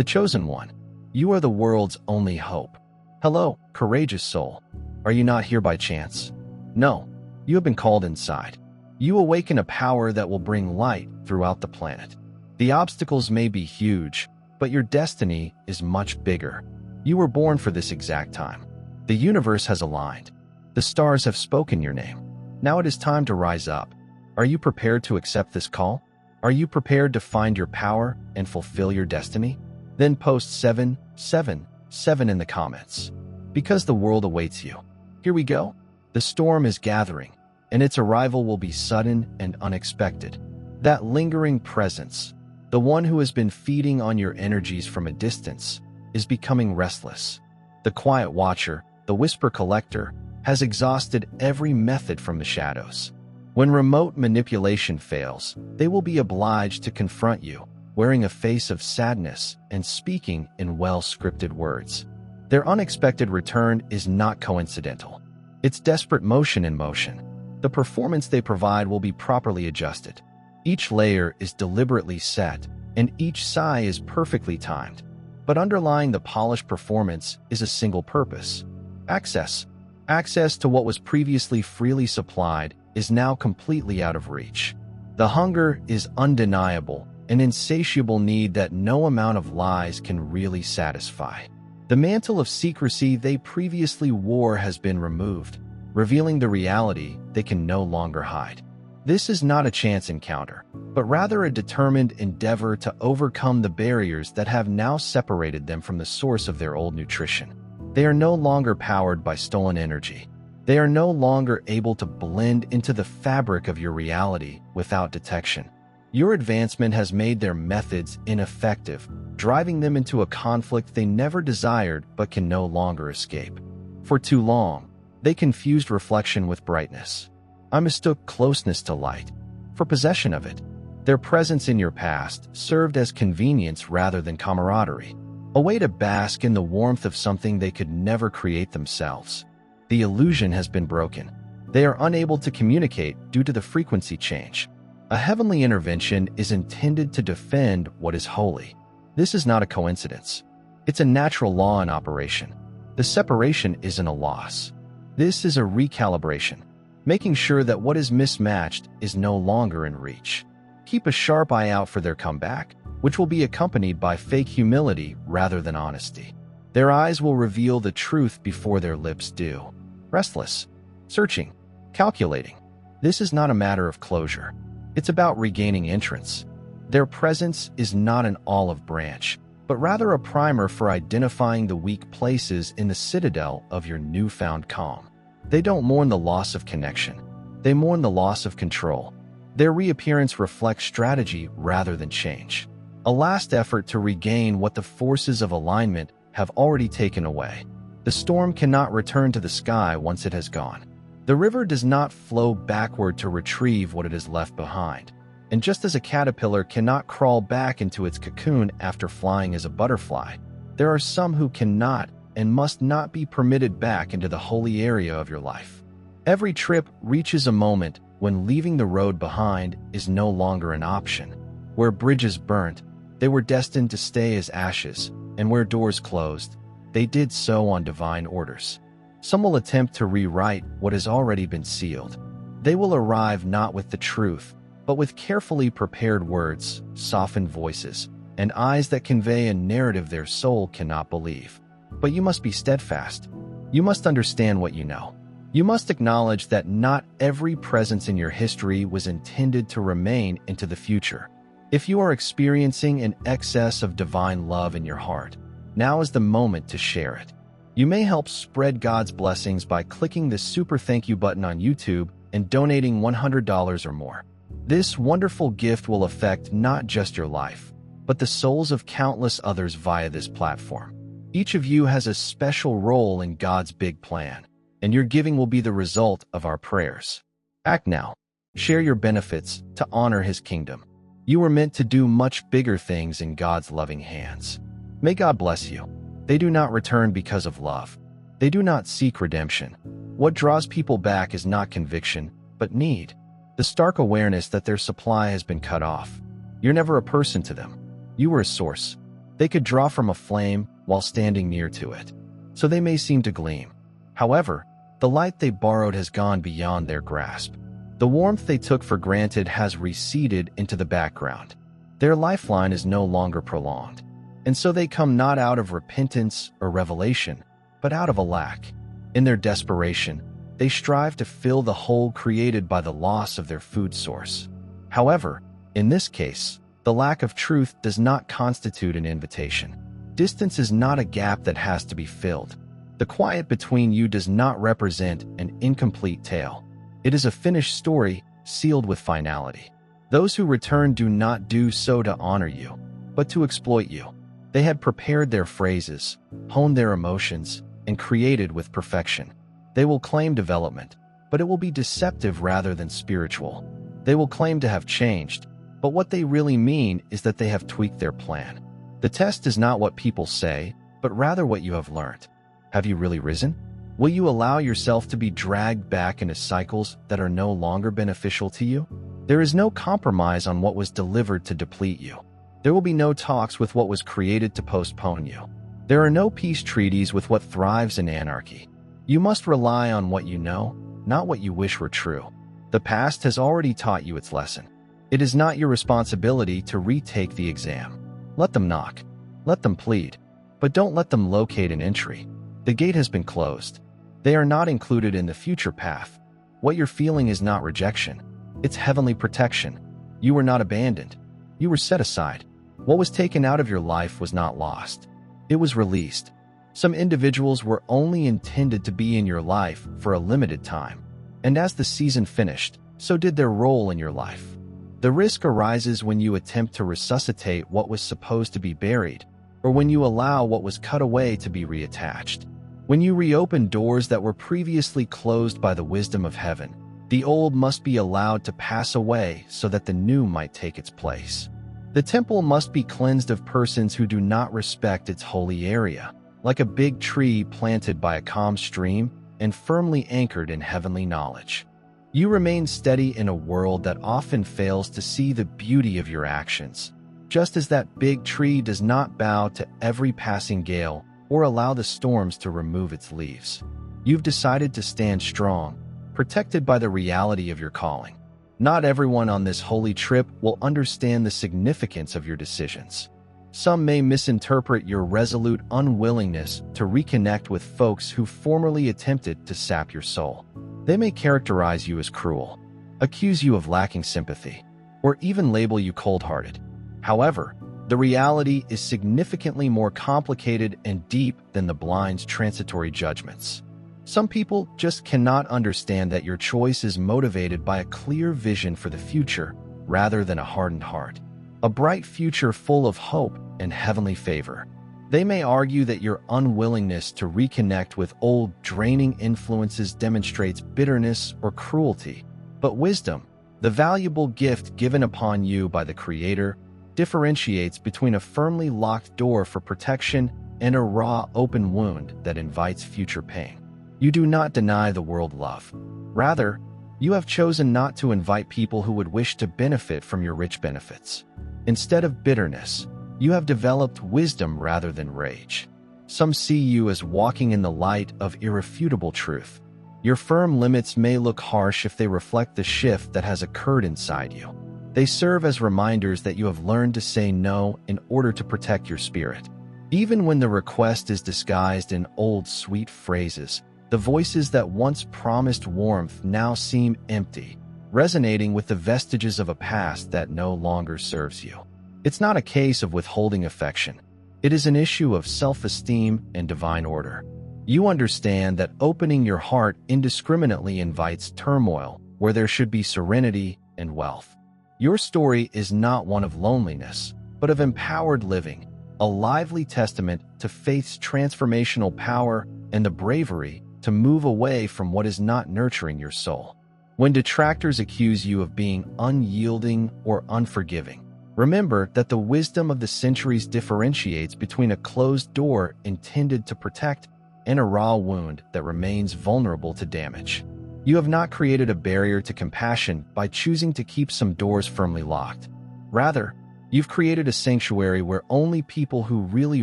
The chosen one. You are the world's only hope. Hello, courageous soul. Are you not here by chance? No, you have been called inside. You awaken a power that will bring light throughout the planet. The obstacles may be huge, but your destiny is much bigger. You were born for this exact time. The universe has aligned. The stars have spoken your name. Now it is time to rise up. Are you prepared to accept this call? Are you prepared to find your power and fulfill your destiny? Then post 777 in the comments. Because the world awaits you. Here we go. The storm is gathering, and its arrival will be sudden and unexpected. That lingering presence, the one who has been feeding on your energies from a distance, is becoming restless. The quiet watcher, the whisper collector, has exhausted every method from the shadows. When remote manipulation fails, they will be obliged to confront you, wearing a face of sadness and speaking in well-scripted words. Their unexpected return is not coincidental. It's desperate motion in motion. The performance they provide will be properly adjusted. Each layer is deliberately set, and each sigh is perfectly timed. But underlying the polished performance is a single purpose: access. Access to what was previously freely supplied is now completely out of reach. The hunger is undeniable, an insatiable need that no amount of lies can really satisfy. The mantle of secrecy they previously wore has been removed, revealing the reality they can no longer hide. This is not a chance encounter, but rather a determined endeavor to overcome the barriers that have now separated them from the source of their old nutrition. They are no longer powered by stolen energy. They are no longer able to blend into the fabric of your reality without detection. Your advancement has made their methods ineffective, driving them into a conflict they never desired but can no longer escape. For too long, they confused reflection with brightness. I mistook closeness to light for possession of it. Their presence in your past served as convenience rather than camaraderie, a way to bask in the warmth of something they could never create themselves. The illusion has been broken. They are unable to communicate due to the frequency change. A heavenly intervention is intended to defend what is holy. This is not a coincidence. It's a natural law in operation. The separation isn't a loss. This is a recalibration, making sure that what is mismatched is no longer in reach. Keep a sharp eye out for their comeback, which will be accompanied by fake humility rather than honesty. Their eyes will reveal the truth before their lips do. Restless, searching, calculating. This is not a matter of closure. It's about regaining entrance. Their presence is not an olive branch, but rather a primer for identifying the weak places in the citadel of your newfound calm. They don't mourn the loss of connection. They mourn the loss of control. Their reappearance reflects strategy rather than change. A last effort to regain what the forces of alignment have already taken away. The storm cannot return to the sky once it has gone. The river does not flow backward to retrieve what it has left behind. And just as a caterpillar cannot crawl back into its cocoon after flying as a butterfly, there are some who cannot and must not be permitted back into the holy area of your life. Every trip reaches a moment when leaving the road behind is no longer an option. Where bridges burnt, they were destined to stay as ashes, and where doors closed, they did so on divine orders. Some will attempt to rewrite what has already been sealed. They will arrive not with the truth, but with carefully prepared words, softened voices, and eyes that convey a narrative their soul cannot believe. But you must be steadfast. You must understand what you know. You must acknowledge that not every presence in your history was intended to remain into the future. If you are experiencing an excess of divine love in your heart, now is the moment to share it. You may help spread God's blessings by clicking the super thank you button on YouTube and donating $100 or more. This wonderful gift will affect not just your life, but the souls of countless others via this platform. Each of you has a special role in God's big plan, and your giving will be the result of our prayers. Act now. Share your benefits to honor His kingdom. You were meant to do much bigger things in God's loving hands. May God bless you. They do not return because of love. They do not seek redemption. What draws people back is not conviction, but need. The stark awareness that their supply has been cut off. You're never a person to them. You were a source. They could draw from a flame while standing near to it, so they may seem to gleam. However, the light they borrowed has gone beyond their grasp. The warmth they took for granted has receded into the background. Their lifeline is no longer prolonged, and so they come not out of repentance or revelation, but out of a lack. In their desperation, they strive to fill the hole created by the loss of their food source. However, in this case, the lack of truth does not constitute an invitation. Distance is not a gap that has to be filled. The quiet between you does not represent an incomplete tale. It is a finished story sealed with finality. Those who return do not do so to honor you, but to exploit you. They had prepared their phrases, honed their emotions, and created with perfection. They will claim development, but it will be deceptive rather than spiritual. They will claim to have changed, but what they really mean is that they have tweaked their plan. The test is not what people say, but rather what you have learned. Have you really risen? Will you allow yourself to be dragged back into cycles that are no longer beneficial to you? There is no compromise on what was delivered to deplete you. There will be no talks with what was created to postpone you. There are no peace treaties with what thrives in anarchy. You must rely on what you know, not what you wish were true. The past has already taught you its lesson. It is not your responsibility to retake the exam. Let them knock. Let them plead. But don't let them locate an entry. The gate has been closed. They are not included in the future path. What you're feeling is not rejection. It's heavenly protection. You were not abandoned. You were set aside. What was taken out of your life was not lost. It was released. Some individuals were only intended to be in your life for a limited time. And as the season finished, so did their role in your life. The risk arises when you attempt to resuscitate what was supposed to be buried, or when you allow what was cut away to be reattached. When you reopen doors that were previously closed by the wisdom of heaven, the old must be allowed to pass away so that the new might take its place. The temple must be cleansed of persons who do not respect its holy area, like a big tree planted by a calm stream and firmly anchored in heavenly knowledge. You remain steady in a world that often fails to see the beauty of your actions, just as that big tree does not bow to every passing gale or allow the storms to remove its leaves. You've decided to stand strong, protected by the reality of your calling. Not everyone on this holy trip will understand the significance of your decisions. Some may misinterpret your resolute unwillingness to reconnect with folks who formerly attempted to sap your soul. They may characterize you as cruel, accuse you of lacking sympathy, or even label you cold-hearted. However, the reality is significantly more complicated and deep than the blind's transitory judgments. Some people just cannot understand that your choice is motivated by a clear vision for the future rather than a hardened heart. A bright future full of hope and heavenly favor. They may argue that your unwillingness to reconnect with old, draining influences demonstrates bitterness or cruelty. But wisdom, the valuable gift given upon you by the Creator, differentiates between a firmly locked door for protection and a raw, open wound that invites future pain. You do not deny the world love. Rather, you have chosen not to invite people who would wish to benefit from your rich benefits. Instead of bitterness, you have developed wisdom rather than rage. Some see you as walking in the light of irrefutable truth. Your firm limits may look harsh if they reflect the shift that has occurred inside you. They serve as reminders that you have learned to say no in order to protect your spirit. Even when the request is disguised in old, sweet phrases, the voices that once promised warmth now seem empty, resonating with the vestiges of a past that no longer serves you. It's not a case of withholding affection. It is an issue of self-esteem and divine order. You understand that opening your heart indiscriminately invites turmoil where there should be serenity and wealth. Your story is not one of loneliness, but of empowered living, a lively testament to faith's transformational power and the bravery to move away from what is not nurturing your soul. When detractors accuse you of being unyielding or unforgiving, remember that the wisdom of the centuries differentiates between a closed door intended to protect and a raw wound that remains vulnerable to damage. You have not created a barrier to compassion by choosing to keep some doors firmly locked. Rather, You've created a sanctuary where only people who really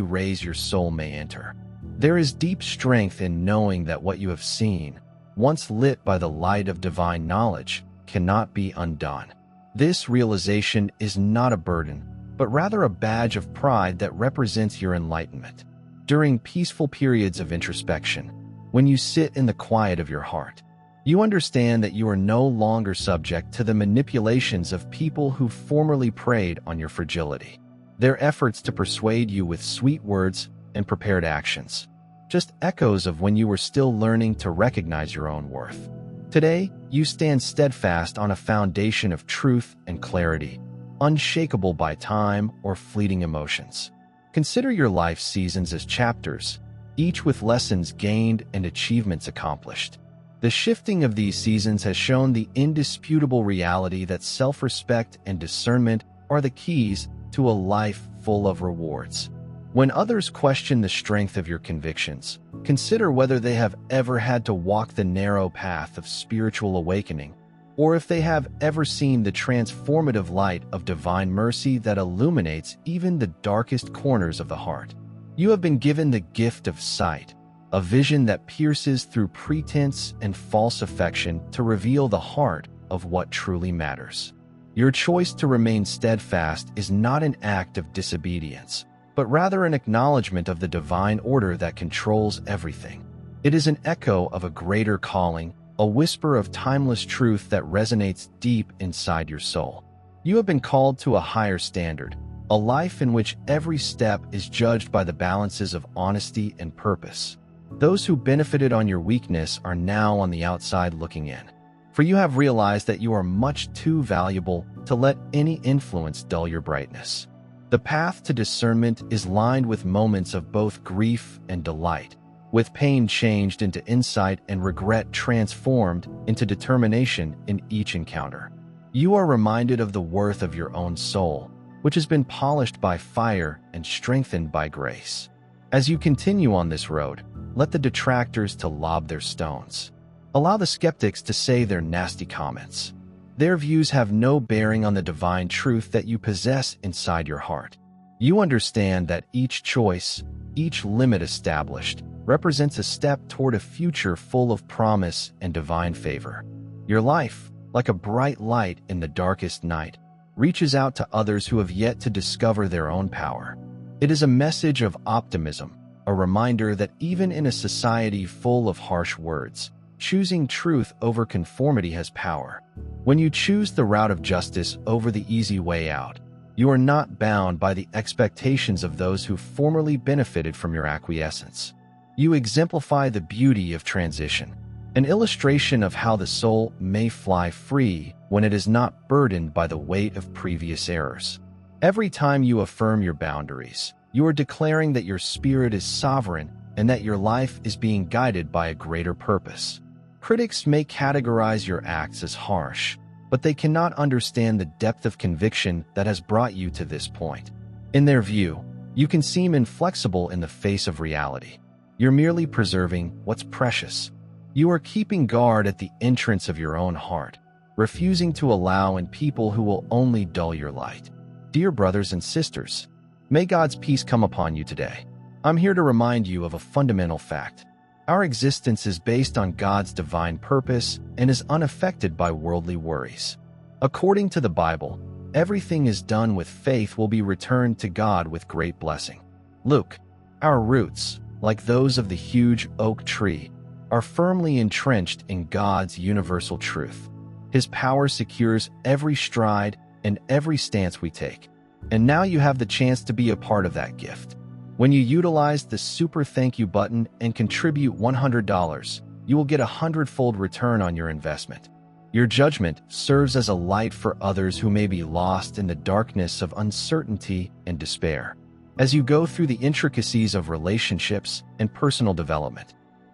raise your soul may enter. There is deep strength in knowing that what you have seen, once lit by the light of divine knowledge, cannot be undone. This realization is not a burden, but rather a badge of pride that represents your enlightenment. During peaceful periods of introspection, when you sit in the quiet of your heart, you understand that you are no longer subject to the manipulations of people who formerly preyed on your fragility. Their efforts to persuade you with sweet words and prepared actions, just echoes of when you were still learning to recognize your own worth. Today, you stand steadfast on a foundation of truth and clarity, unshakable by time or fleeting emotions. Consider your life seasons as chapters, each with lessons gained and achievements accomplished. The shifting of these seasons has shown the indisputable reality that self-respect and discernment are the keys to a life full of rewards. When others question the strength of your convictions, consider whether they have ever had to walk the narrow path of spiritual awakening, or if they have ever seen the transformative light of divine mercy that illuminates even the darkest corners of the heart. You have been given the gift of sight, a vision that pierces through pretense and false affection to reveal the heart of what truly matters. Your choice to remain steadfast is not an act of disobedience, but rather an acknowledgement of the divine order that controls everything. It is an echo of a greater calling, a whisper of timeless truth that resonates deep inside your soul. You have been called to a higher standard, a life in which every step is judged by the balances of honesty and purpose. Those who benefited on your weakness are now on the outside looking in, for you have realized that you are much too valuable to let any influence dull your brightness. The path to discernment is lined with moments of both grief and delight, with pain changed into insight and regret transformed into determination in each encounter. You are reminded of the worth of your own soul, which has been polished by fire and strengthened by grace. As you continue on this road, let the detractors to lob their stones. Allow the skeptics to say their nasty comments. Their views have no bearing on the divine truth that you possess inside your heart. You understand that each choice, each limit established, represents a step toward a future full of promise and divine favor. Your life, like a bright light in the darkest night, reaches out to others who have yet to discover their own power. It is a message of optimism, a reminder that even in a society full of harsh words, choosing truth over conformity has power. When you choose the route of justice over the easy way out, you are not bound by the expectations of those who formerly benefited from your acquiescence. You exemplify the beauty of transition, an illustration of how the soul may fly free when it is not burdened by the weight of previous errors. Every time you affirm your boundaries, you are declaring that your spirit is sovereign and that your life is being guided by a greater purpose. Critics may categorize your acts as harsh, but they cannot understand the depth of conviction that has brought you to this point. In their view, you can seem inflexible in the face of reality. You're merely preserving what's precious. You are keeping guard at the entrance of your own heart, refusing to allow in people who will only dull your light. Dear brothers and sisters, may God's peace come upon you today. I'm here to remind you of a fundamental fact. Our existence is based on God's divine purpose and is unaffected by worldly worries. According to the Bible, everything is done with faith will be returned to God with great blessing. Luke, our roots, like those of the huge oak tree, are firmly entrenched in God's universal truth. His power secures every stride and every stance we take. And now you have the chance to be a part of that gift. When you utilize the super thank you button and contribute $100, you will get a 100-fold return on your investment. Your judgment serves as a light for others who may be lost in the darkness of uncertainty and despair. As you go through the intricacies of relationships and personal development,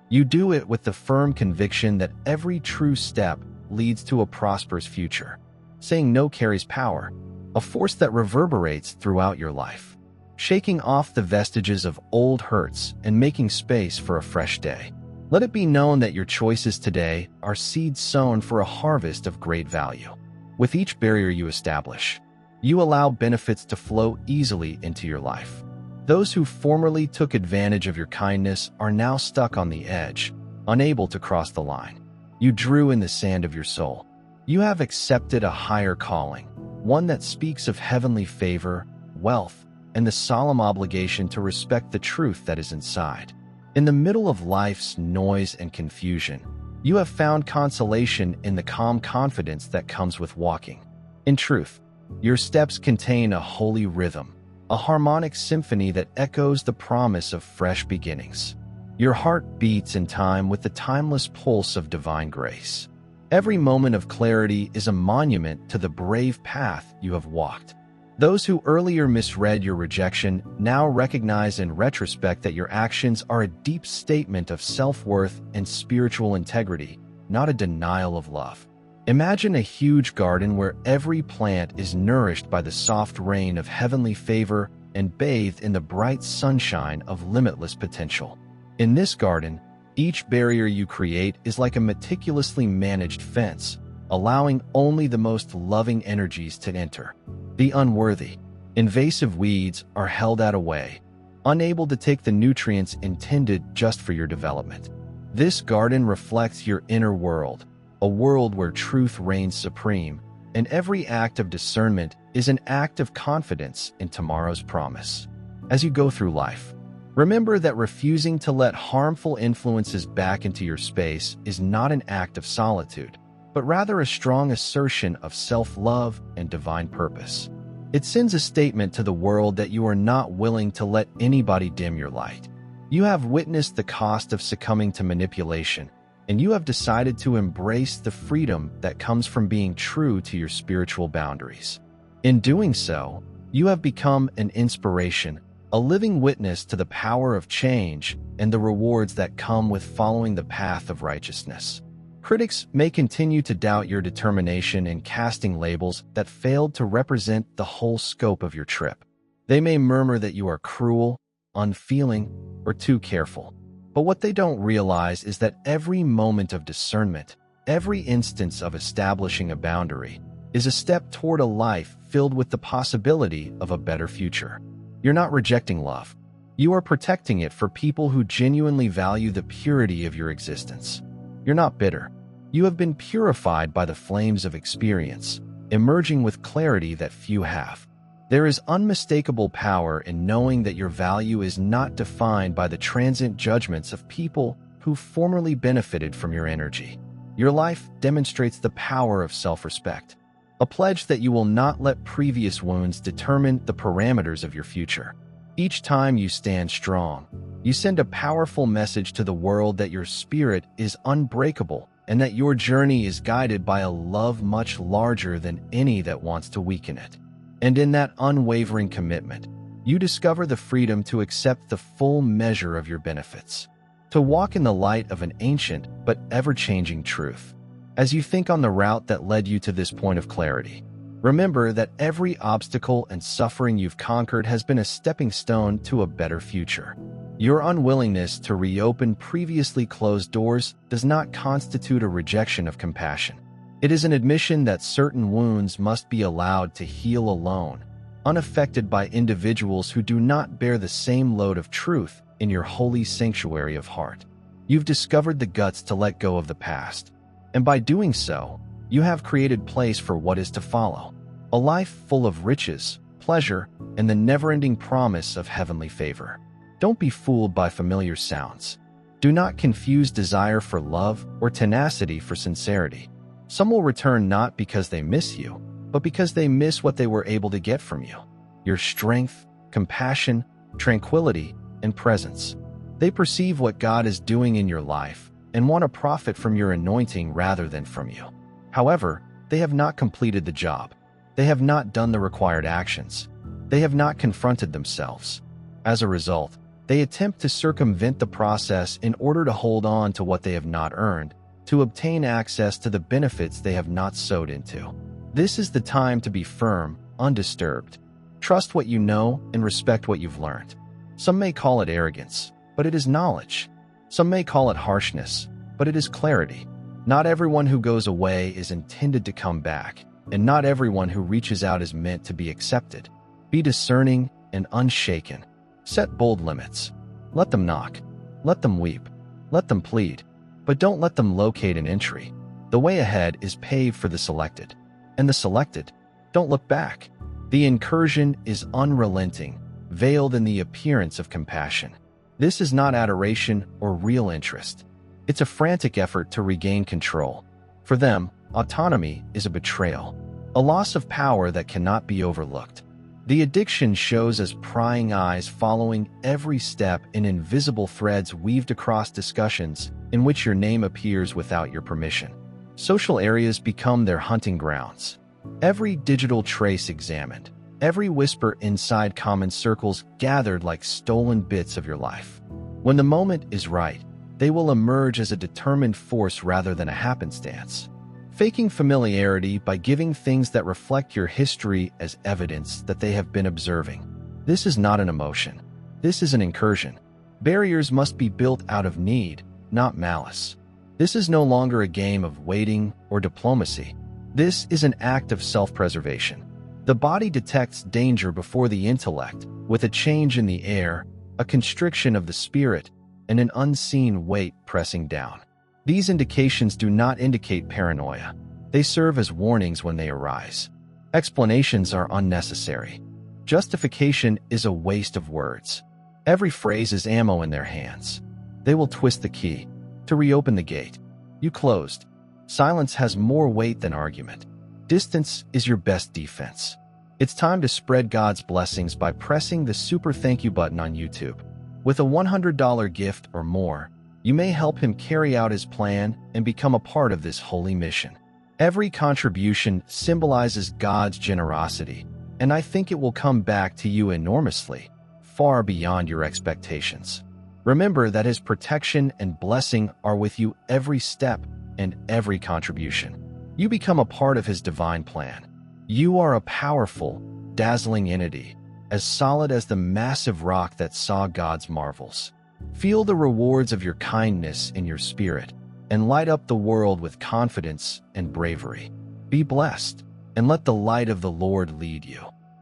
you do it with the firm conviction that every true step leads to a prosperous future. Saying no carries power, a force that reverberates throughout your life, shaking off the vestiges of old hurts and making space for a fresh day. Let it be known that your choices today are seeds sown for a harvest of great value. With each barrier you establish, You allow benefits to flow easily into your life. Those who formerly took advantage of your kindness are now stuck on the edge, unable to cross the line. You drew in the sand of your soul. You have accepted a higher calling, one that speaks of heavenly favor, wealth, and the solemn obligation to respect the truth that is inside. In the middle of life's noise and confusion, you have found consolation in the calm confidence that comes with walking. In truth, your steps contain a holy rhythm, a harmonic symphony that echoes the promise of fresh beginnings. Your heart beats in time with the timeless pulse of divine grace. Every moment of clarity is a monument to the brave path you have walked. Those who earlier misread your rejection now recognize in retrospect that your actions are a deep statement of self-worth and spiritual integrity, not a denial of love. Imagine a huge garden where every plant is nourished by the soft rain of heavenly favor and bathed in the bright sunshine of limitless potential. In this garden, each barrier you create is like a meticulously managed fence, allowing only the most loving energies to enter. The unworthy, invasive weeds are held out away, unable to take the nutrients intended just for your development. This garden reflects your inner world, a world where truth reigns supreme, and every act of discernment is an act of confidence in tomorrow's promise. As you go through life, remember that refusing to let harmful influences back into your space is not an act of solitude, but rather a strong assertion of self-love and divine purpose. It sends a statement to the world that you are not willing to let anybody dim your light. You have witnessed the cost of succumbing to manipulation, and you have decided to embrace the freedom that comes from being true to your spiritual boundaries. In doing so, you have become an inspiration, a living witness to the power of change and the rewards that come with following the path of righteousness. Critics may continue to doubt your determination in casting labels that failed to represent the whole scope of your trip. They may murmur that you are cruel, unfeeling, or too careful. But what they don't realize is that every moment of discernment, every instance of establishing a boundary, is a step toward a life filled with the possibility of a better future. You're not rejecting love. You are protecting it for people who genuinely value the purity of your existence. You're not bitter. You have been purified by the flames of experience, emerging with clarity that few have. There is unmistakable power in knowing that your value is not defined by the transient judgments of people who formerly benefited from your energy. Your life demonstrates the power of self-respect, a pledge that you will not let previous wounds determine the parameters of your future. Each time you stand strong, you send a powerful message to the world that your spirit is unbreakable and that your journey is guided by a love much larger than any that wants to weaken it. And in that unwavering commitment, you discover the freedom to accept the full measure of your benefits, to walk in the light of an ancient but ever-changing truth. As you think on the route that led you to this point of clarity, remember that every obstacle and suffering you've conquered has been a stepping stone to a better future. Your unwillingness to reopen previously closed doors does not constitute a rejection of compassion. It is an admission that certain wounds must be allowed to heal alone, unaffected by individuals who do not bear the same load of truth in your holy sanctuary of heart. You've discovered the guts to let go of the past, and by doing so, you have created place for what is to follow, a life full of riches, pleasure, and the never-ending promise of heavenly favor. Don't be fooled by familiar sounds. Do not confuse desire for love or tenacity for sincerity. Some will return not because they miss you, but because they miss what they were able to get from you: your strength, compassion, tranquility, and presence. They perceive what God is doing in your life and want to profit from your anointing rather than from you. However, they have not completed the job. They have not done the required actions. They have not confronted themselves. As a result, they attempt to circumvent the process in order to hold on to what they have not earned, to obtain access to the benefits they have not sowed into. This is the time to be firm, undisturbed. Trust what you know and respect what you've learned. Some may call it arrogance, but it is knowledge. Some may call it harshness, but it is clarity. Not everyone who goes away is intended to come back, and not everyone who reaches out is meant to be accepted. Be discerning and unshaken. Set bold limits. Let them knock. Let them weep. Let them plead. But don't let them locate an entry. The way ahead is paved for the selected. And the selected don't look back. The incursion is unrelenting, veiled in the appearance of compassion. This is not adoration or real interest. It's a frantic effort to regain control. For them, autonomy is a betrayal, a loss of power that cannot be overlooked. The addiction shows as prying eyes following every step in invisible threads weaved across discussions in which your name appears without your permission. Social areas become their hunting grounds. Every digital trace examined, every whisper inside common circles gathered like stolen bits of your life. When the moment is right, they will emerge as a determined force rather than a happenstance. Faking familiarity by giving things that reflect your history as evidence that they have been observing. This is not an emotion. This is an incursion. Barriers must be built out of need, not malice. This is no longer a game of waiting or diplomacy. This is an act of self-preservation. The body detects danger before the intellect, with a change in the air, a constriction of the spirit, and an unseen weight pressing down. These indications do not indicate paranoia. They serve as warnings when they arise. Explanations are unnecessary. Justification is a waste of words. Every phrase is ammo in their hands. They will twist the key to reopen the gate. You closed. Silence has more weight than argument. Distance is your best defense. It's time to spread God's blessings by pressing the super thank you button on YouTube. With a $100 gift or more, you may help him carry out his plan and become a part of this holy mission. Every contribution symbolizes God's generosity, and I think it will come back to you enormously, far beyond your expectations. Remember that his protection and blessing are with you every step and every contribution. You become a part of his divine plan. You are a powerful, dazzling entity, as solid as the massive rock that saw God's marvels. Feel the rewards of your kindness in your spirit, and light up the world with confidence and bravery. Be blessed, and let the light of the Lord lead you.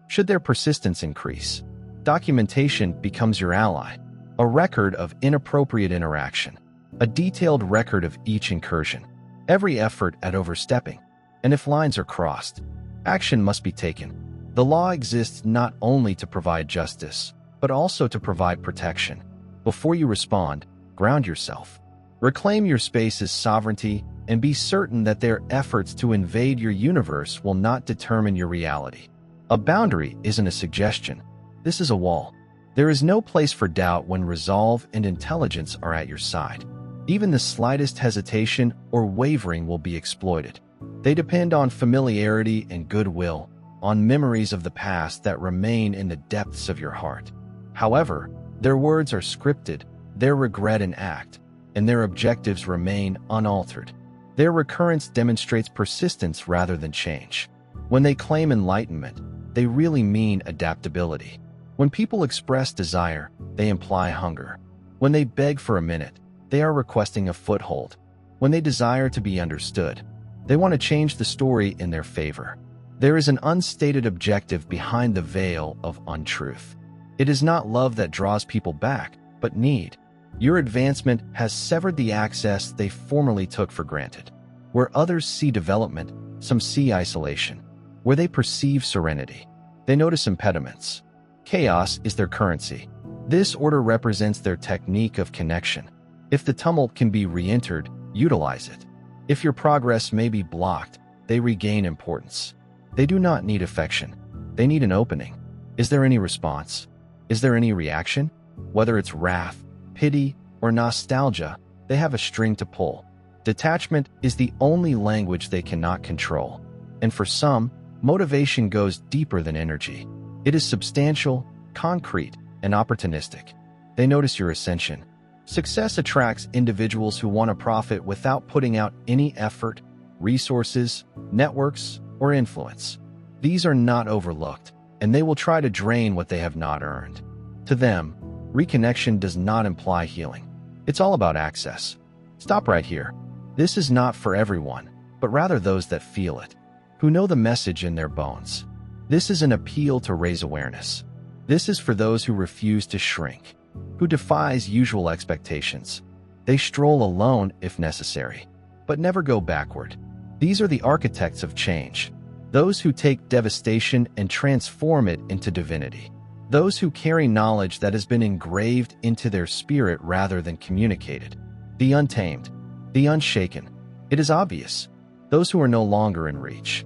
Should their persistence increase, documentation becomes your ally, a record of inappropriate interaction, a detailed record of each incursion, every effort at overstepping, and if lines are crossed, action must be taken. The law exists not only to provide justice, but also to provide protection. Before you respond, ground yourself. Reclaim your space's sovereignty and be certain that their efforts to invade your universe will not determine your reality. A boundary isn't a suggestion. This is a wall. There is no place for doubt when resolve and intelligence are at your side. Even the slightest hesitation or wavering will be exploited. They depend on familiarity and goodwill, on memories of the past that remain in the depths of your heart. However, their words are scripted, their regret an act, and their objectives remain unaltered. Their recurrence demonstrates persistence rather than change. When they claim enlightenment, they really mean adaptability. When people express desire, they imply hunger. When they beg for a minute, they are requesting a foothold. When they desire to be understood, they want to change the story in their favor. There is an unstated objective behind the veil of untruth. It is not love that draws people back, but need. Your advancement has severed the access they formerly took for granted. Where others see development, some see isolation. Where they perceive serenity, they notice impediments. Chaos is their currency. This order represents their technique of connection. If the tumult can be re-entered, utilize it. If your progress may be blocked, they regain importance. They do not need affection. They need an opening. Is there any response? Is there any reaction? Whether it's wrath, pity, or nostalgia, they have a string to pull. Detachment is the only language they cannot control. And for some, motivation goes deeper than energy. It is substantial, concrete, and opportunistic. They notice your ascension. Success attracts individuals who want to profit without putting out any effort, resources, networks, or influence. These are not overlooked, and they will try to drain what they have not earned. To them, reconnection does not imply healing. It's all about access. Stop right here. This is not for everyone, but rather those that feel it. who know the message in their bones. This is an appeal to raise awareness. This is for those who refuse to shrink, who defies usual expectations. They stroll alone if necessary, but never go backward. These are the architects of change, those who take devastation and transform it into divinity, those who carry knowledge that has been engraved into their spirit rather than communicated. The untamed, the unshaken. It is obvious. Those who are no longer in reach.